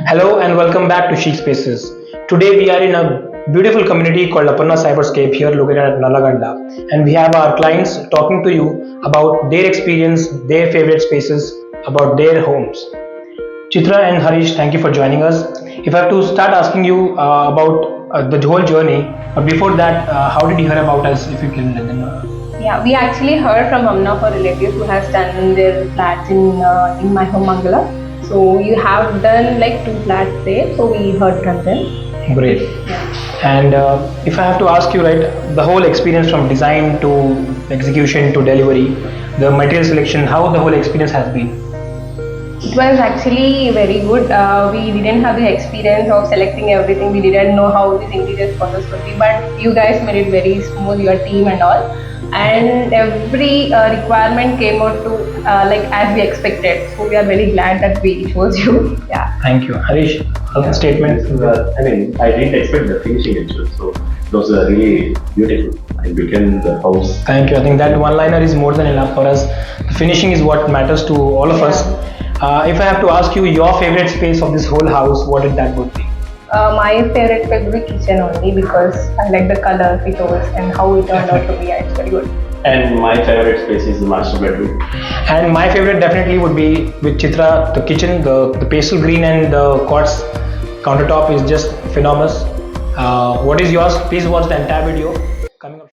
Hello and welcome back to Chic Spaces. Today we are in a beautiful community called Aparna Cyberscape here located at Nalaganda, and we have our clients talking to you about their experience, their favorite spaces, about their homes. Chitra and Harish, thank you for joining us. If I have to start asking you about the whole journey, but before that, how did you hear about us? If you can let them know. Yeah, we actually heard from one of our relatives who has done their flats in my home Mangala. So you have done like 2 flats there, so we heard from them. Great. And if I have to ask you, right, the whole experience from design to execution to delivery, the material selection, how the whole experience has been? It was actually very good. We didn't have the experience of selecting everything. We didn't know how this interior process would be, but you guys made it very smooth, your team and all. And every requirement came out to like as we expected. So we are very glad that we chose you. Yeah. Thank you. Harish, a statement? I didn't expect the finishing actually, so it was really beautiful. I became the house. Thank you. I think that one liner is more than enough for us. The finishing is what matters to all of us. If I have to ask you your favorite space of this whole house, what is that would be? My favorite will be kitchen only because I like the color it was and how it turned out to be. Yeah, it's very good. And my favorite space is the master bedroom. And my favorite definitely would be with Chitra, the kitchen, the pastel green and the quartz countertop is just phenomenal. What is yours? Please watch the entire video coming up.